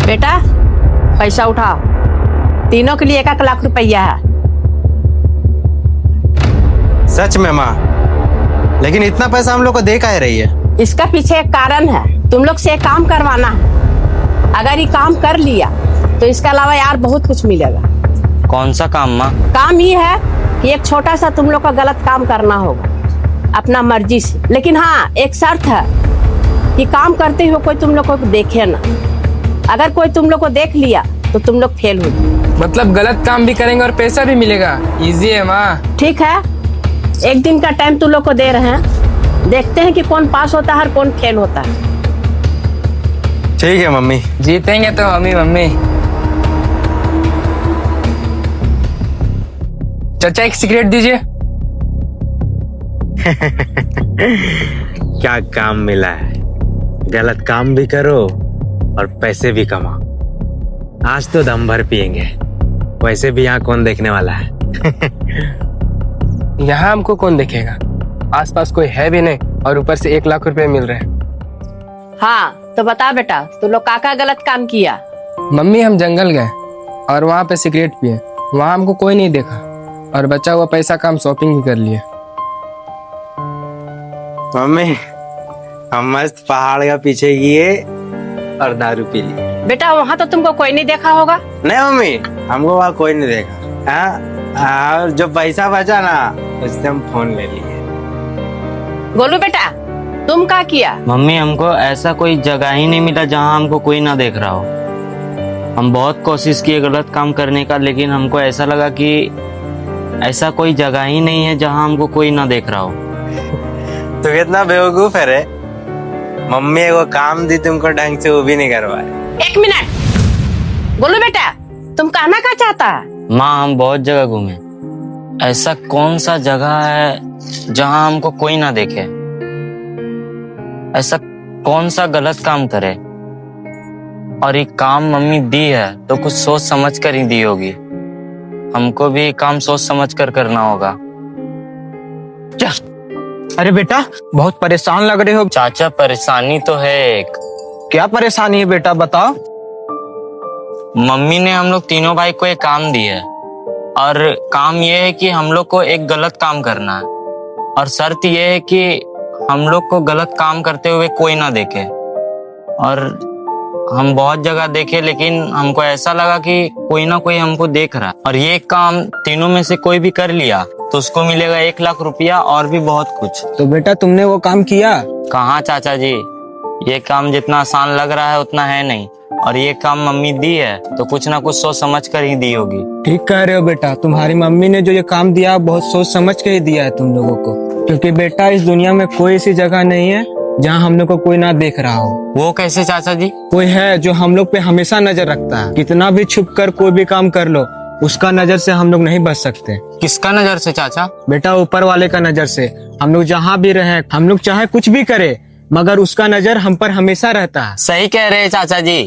बेटा पैसा उठाओ, तीनों के लिए 1 लाख रुपया है। सच में माँ, लेकिन इतना पैसा हम लोग को दे काहे रही है? इसका पीछे एक कारण है, तुम लोग से एक काम करवाना है। अगर ये काम कर लिया तो इसके अलावा यार बहुत कुछ मिलेगा। कौन सा काम माँ? काम ये है कि एक छोटा सा तुम लोग का गलत काम करना होगा अपना मर्जी से, लेकिन हाँ एक शर्त है कि काम करते हुए कोई तुम लोग को देखे ना। अगर कोई तुम लोग को देख लिया तो तुम लोग फेल हो। मतलब गलत काम भी करेंगे और पैसा भी मिलेगा? इजी है माँ। ठीक है, 1 दिन का टाइम तुम लोग को दे रहे हैं, देखते हैं कि कौन पास होता है और कौन फेल होता है। ठीक है मम्मी। जीतेंगे तो हम ही मम्मी। चाचा एक सिगरेट दीजिए। क्या काम मिला है, गलत काम भी करो और पैसे भी कमाओ। आज तो दम भर पियेंगे, वैसे भी यहाँ कौन देखने वाला है। यहाँ हमको कौन देखेगा, आसपास कोई है भी नहीं और ऊपर से 1 लाख रुपए मिल रहे हैं। हाँ तो बता बेटा, तुम लोग काका गलत काम किया? मम्मी हम जंगल गए और वहाँ पे सिगरेट पिए, वहाँ हमको कोई नहीं देखा और बचा हुआ पैसा का हम शॉपिंग भी कर लिए। मम्मी हम मस्त पहाड़ का पीछे गए और दारू पी ली। बेटा वहाँ तो तुमको कोई नहीं देखा होगा। नहीं मम्मी, हमको वहाँ कोई नहीं देखा। हाँ, और जो पैसा बचा ना उससे हम फोन ले लिए। गोलू बेटा तुम क्या किया? मम्मी हमको ऐसा कोई जगह ही नहीं मिला जहाँ हमको कोई ना देख रहा हो। हम बहुत कोशिश किए गलत काम करने का, लेकिन हमको ऐसा लगा कि ऐसा कोई जगह ही नहीं है जहाँ हमको कोई ना देख रहा हो। तो कितना बेवकूफ है रे, मम्मी को काम दी तुमको ढंग से वो भी नहीं करवाए। 1 मिनट गोलू बेटा, तुम कहना क्या चाहता है? माँ हम बहुत जगह घूमे, ऐसा कौन सा जगह है जहाँ हमको कोई ना देखे? ऐसा कौन सा गलत काम करे? और ये काम मम्मी दी है तो कुछ सोच समझ कर ही दी होगी। हमको भी काम सोच समझ कर करना होगा। अरे बेटा बहुत परेशान लग रहे हो। चाचा परेशानी तो है एक। क्या परेशानी है बेटा बताओ। मम्मी ने हम लोग तीनों भाई को एक काम दिया है और काम ये है कि हम लोग को एक गलत काम करना है और शर्त ये है कि हम लोग को गलत काम करते हुए कोई ना देखे। और हम बहुत जगह देखे लेकिन हमको ऐसा लगा कि कोई ना कोई हमको देख रहा है और ये काम तीनों में से कोई भी कर लिया तो उसको मिलेगा 1 लाख रुपया और भी बहुत कुछ। तो बेटा तुमने वो काम किया? कहाँ चाचा जी, ये काम जितना आसान लग रहा है उतना है नहीं। और ये काम मम्मी दी है तो कुछ ना कुछ सोच समझ कर ही दी होगी। ठीक कह रहे हो बेटा, तुम्हारी मम्मी ने जो ये काम दिया बहुत सोच समझ के ही दिया है तुम लोगों को, क्योंकि बेटा इस दुनिया में कोई ऐसी जगह नहीं है जहाँ हम लोग को कोई ना देख रहा हो। वो कैसे चाचा जी? कोई है जो हम लोग पे हमेशा नजर रखता है। कितना भी छुप कर कोई भी काम कर लो, उसका नजर से हम लोग नहीं बच सकते। किसका नजर से चाचा? बेटा ऊपर वाले का नजर से। हम लोग जहाँ भी रहे, हम लोग चाहे कुछ भी करे, मगर उसका नजर हम पर हमेशा रहता है। सही कह रहे हैं चाचा जी।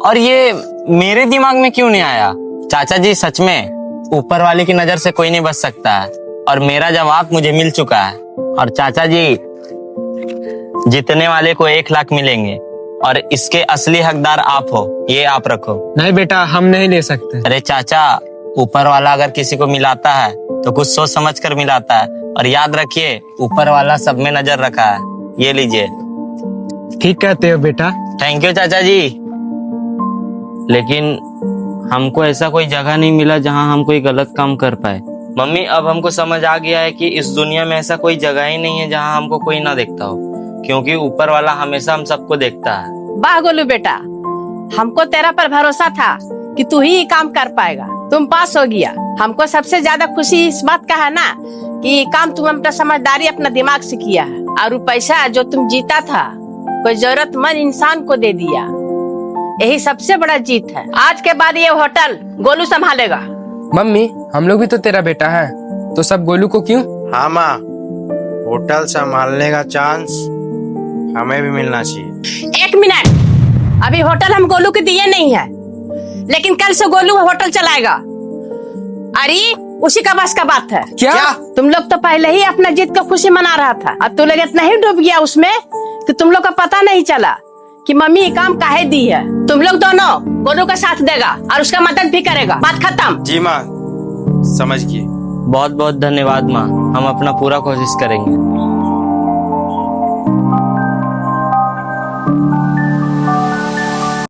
और ये मेरे दिमाग में क्यों नहीं आया? चाचा जी सच में ऊपर वाले की नजर से कोई नहीं बच सकता है और मेरा जवाब मुझे मिल चुका है। और चाचा जी जीतने वाले को 1 लाख मिलेंगे और इसके असली हकदार आप हो, ये आप रखो। नहीं बेटा हम नहीं ले सकते। अरे चाचा, ऊपर वाला अगर किसी को मिलाता है तो कुछ सोच समझ कर मिलाता है और याद रखिए ऊपर वाला सब में नजर रखा है। ये लीजिए। ठीक कहते हो बेटा। थैंक यू चाचा जी। लेकिन हमको ऐसा कोई जगह नहीं मिला जहां हम कोई गलत काम कर पाए। मम्मी अब हमको समझ आ गया है कि इस दुनिया में ऐसा कोई जगह ही नहीं है जहां हमको कोई ना देखता हो, क्योंकि ऊपर वाला हमेशा हम सबको देखता है। वाह गोलू बेटा, हमको तेरा पर भरोसा था कि तू ही काम कर पाएगा। तुम पास हो गया। हमको सबसे ज्यादा खुशी इस बात का है ना कि ये काम तुम अपना समझदारी अपना दिमाग से किया है और वो पैसा जो तुम जीता था कोई जरूरतमंद इंसान को दे दिया। यही सबसे बड़ा जीत है। आज के बाद ये होटल गोलू संभालेगा। मम्मी हम लोग भी तो तेरा बेटा है, तो सब गोलू को क्यों? हाँ माँ, होटल संभालने का चांस हमें भी मिलना चाहिए। 1 मिनट, अभी होटल हम गोलू के दिए नहीं है, लेकिन कल से गोलू होटल चलाएगा। अरे उसी का बस का बात है। क्या? तुम लोग तो पहले ही अपना जीत का खुशी मना रहा था, अब तू लोग इतना ही डूब गया उसमें कि तुम लोग का पता नहीं चला कि मम्मी ये काम काहे दी है। तुम लोग दोनों गोलू का साथ देगा और उसका मदद भी करेगा। बात खत्म। जी माँ, समझ गए। बहुत बहुत धन्यवाद माँ, हम अपना पूरा कोशिश करेंगे।